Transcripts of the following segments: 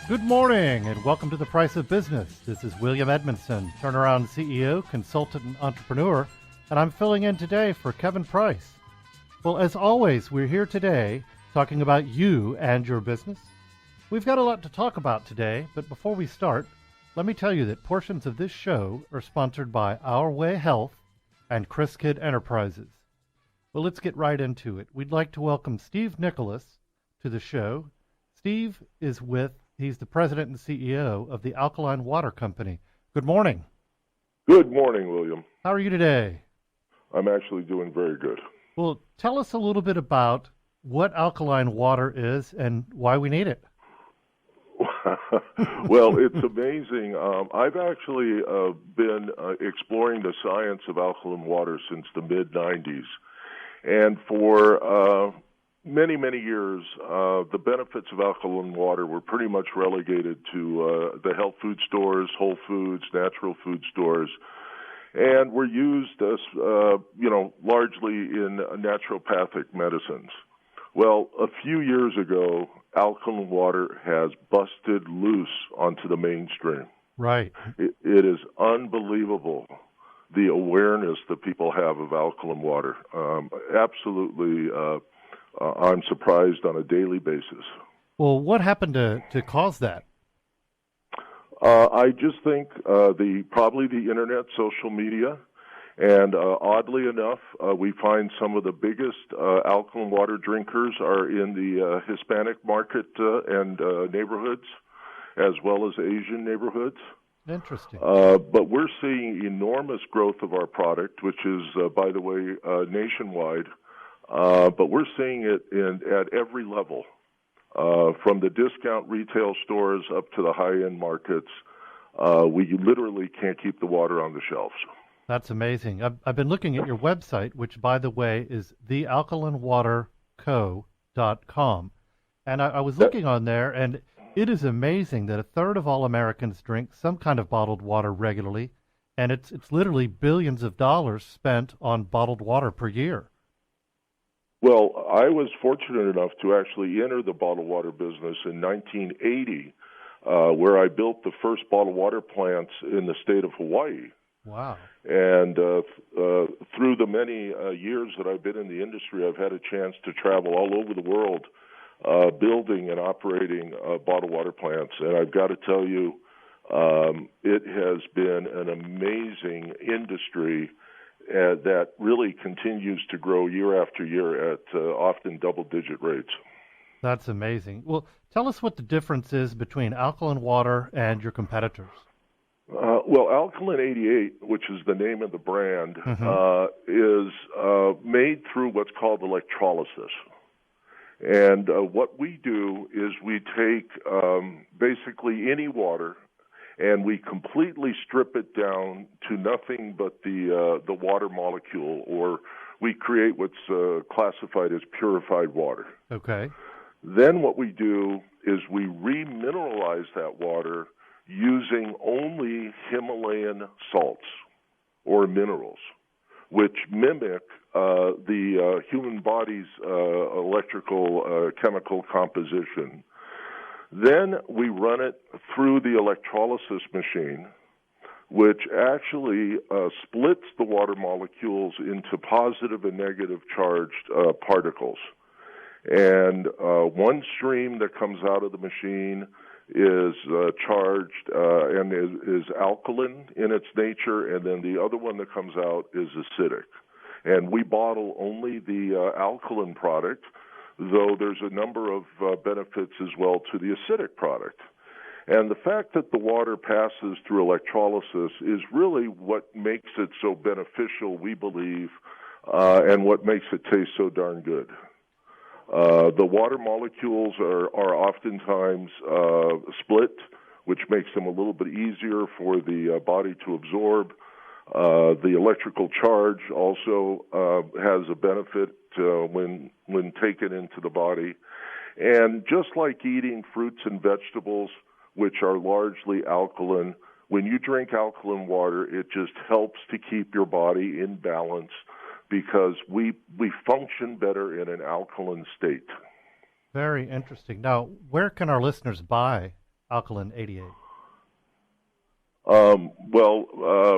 Good morning and welcome to The Price of Business. This is William Edmunson, turnaround CEO, consultant, and entrepreneur, and I'm filling in today for Kevin Price. Well, as always, we're here today talking about you and your business. We've got a lot to talk about today, but before we start, let me tell you that portions of this show are sponsored by Our Way Health and Chris Kidd Enterprises. Well, let's get right into it. We'd like to welcome Steve Nicolas to the show. Steve he's the president and CEO of the Alkaline Water Company. Good morning. Good morning, William. How are you today? I'm actually doing very good. Well, tell us a little bit about what alkaline water is and why we need it. Well, it's amazing. I've actually been exploring the science of alkaline water since the mid-'90s. And for many, many years, the benefits of alkaline water were pretty much relegated to the health food stores, Whole Foods, natural food stores, and were used as, largely in naturopathic medicines. Well, a few years ago, alkaline water has busted loose onto the mainstream. Right. It is unbelievable, the awareness that people have of alkaline water. Absolutely, I'm surprised on a daily basis. Well, what happened to cause that? I just think probably the internet, social media, and oddly enough, we find some of the biggest alkaline water drinkers are in the Hispanic market and neighborhoods, as well as Asian neighborhoods. Interesting. But we're seeing enormous growth of our product, which is, by the way, nationwide. But we're seeing it at every level, from the discount retail stores up to the high-end markets. We literally can't keep the water on the shelves. That's amazing. I've been looking at your website, which, by the way, is thealkalinewaterco.com. And I was looking on there, and it is amazing that a third of all Americans drink some kind of bottled water regularly, and it's literally billions of dollars spent on bottled water per year. Well, I was fortunate enough to actually enter the bottled water business in 1980, where I built the first bottled water plants in the state of Hawaii. Wow. And through the many years that I've been in the industry, I've had a chance to travel all over the world building and operating bottled water plants. And I've got to tell you, it has been an amazing industry that really continues to grow year after year at often double-digit rates. That's amazing. Well, tell us what the difference is between alkaline water and your competitors. Well, Alkaline 88, which is the name of the brand, is made through what's called electrolysis. And what we do is we take basically any water and we completely strip it down to nothing but the water molecule, or we create what's classified as purified water. Okay. Then what we do is we remineralize that water using only Himalayan salts or minerals, which mimic the human body's electrical chemical composition. Then we run it through the electrolysis machine, which actually splits the water molecules into positive and negative charged particles. And one stream that comes out of the machine is charged and is alkaline in its nature, and then the other one that comes out is acidic. And we bottle only the alkaline product, though there's a number of benefits as well to the acidic product. And the fact that the water passes through electrolysis is really what makes it so beneficial, we believe, and what makes it taste so darn good. The water molecules are oftentimes split, which makes them a little bit easier for the body to absorb. The electrical charge also has a benefit when taken into the body. And just like eating fruits and vegetables, which are largely alkaline, when you drink alkaline water, it just helps to keep your body in balance because we function better in an alkaline state. Very interesting. Now, where can our listeners buy Alkaline 88?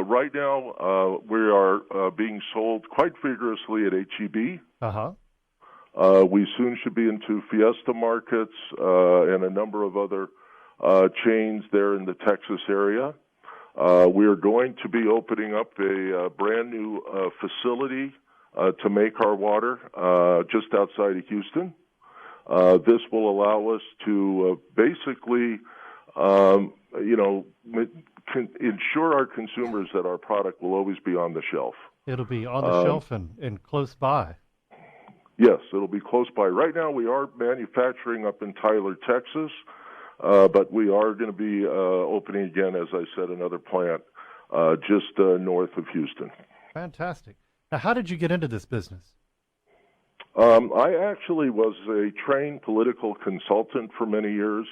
Right now we are being sold quite vigorously at HEB. Uh-huh. We soon should be into Fiesta markets and a number of other chains there in the Texas area. We are going to be opening up a brand new facility to make our water just outside of Houston. This will allow us to basically, ensure our consumers that our product will always be on the shelf. It'll be on the shelf and close by. Yes, it'll be close by. Right now we are manufacturing up in Tyler, Texas, but we are going to be opening again, as I said, another plant just north of Houston. Fantastic. Now, how did you get into this business? I actually was a trained political consultant for many years,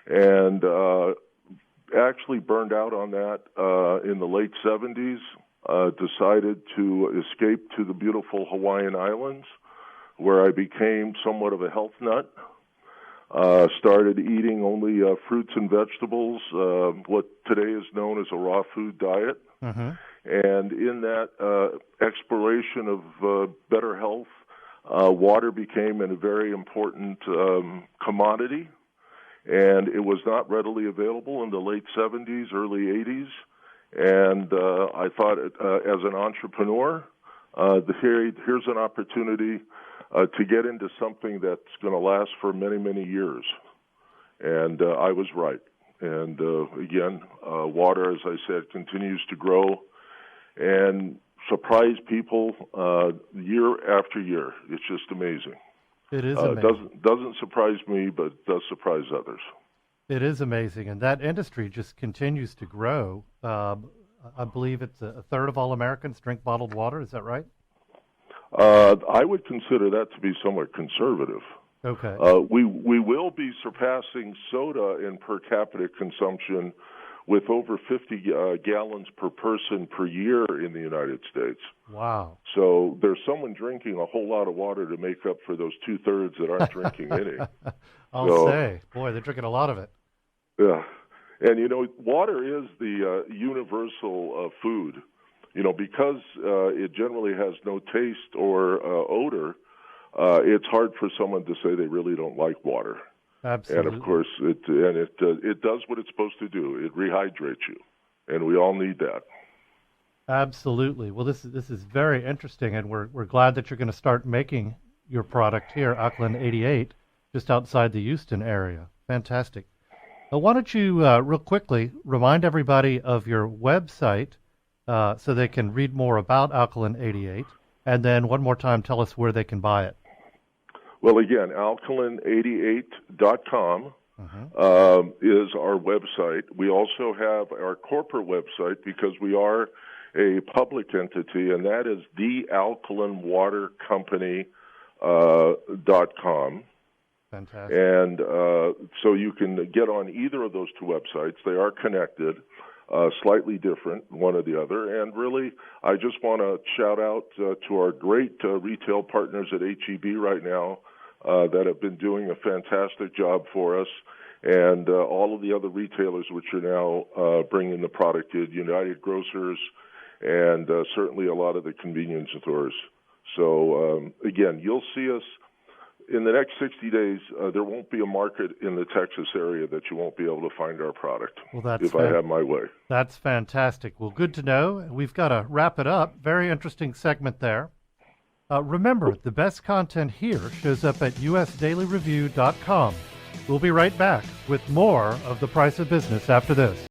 and actually burned out on that in the late 70s. Decided to escape to the beautiful Hawaiian Islands, where I became somewhat of a health nut. Started eating only fruits and vegetables, what today is known as a raw food diet. Mm-hmm. And in that exploration of better health, water became a very important commodity, and it was not readily available in the late 70s, early 80s. And I thought, as an entrepreneur, here's an opportunity to get into something that's going to last for many, many years. And I was right. And again, water, as I said, continues to grow and surprise people year after year. It's just amazing. It is amazing. Doesn't surprise me, but does surprise others. It is amazing, and that industry just continues to grow. I believe it's a third of all Americans drink bottled water. Is that right? I would consider that to be somewhat conservative. Okay. We will be surpassing soda in per capita consumption with over 50 gallons per person per year in the United States. Wow. So there's someone drinking a whole lot of water to make up for those two-thirds that aren't drinking any. I'll say. Boy, they're drinking a lot of it. Yeah. And, water is the universal food. Because it generally has no taste or odor, it's hard for someone to say they really don't like water. Absolutely. And of course, it does what it's supposed to do. It rehydrates you, and we all need that. Absolutely. Well, this is very interesting, and we're glad that you're going to start making your product here, Alkaline 88, just outside the Houston area. Fantastic. Why don't you real quickly remind everybody of your website so they can read more about Alkaline 88, and then one more time tell us where they can buy it. Well, again, alkaline88.com is our website. We also have our corporate website because we are a public entity, and that is thealkalinewatercompany.com. Fantastic. And so you can get on either of those two websites. They are connected, slightly different, one or the other. And really, I just want to shout out to our great retail partners at HEB right now that have been doing a fantastic job for us, and all of the other retailers which are now bringing the product in, United Grocers, and certainly a lot of the convenience stores. So, again, you'll see us in the next 60 days. There won't be a market in the Texas area that you won't be able to find our product, if I have my way. That's fantastic. Well, good to know. We've got to wrap it up. Very interesting segment there. Remember, the best content here shows up at usdailyreview.com. We'll be right back with more of The Price of Business after this.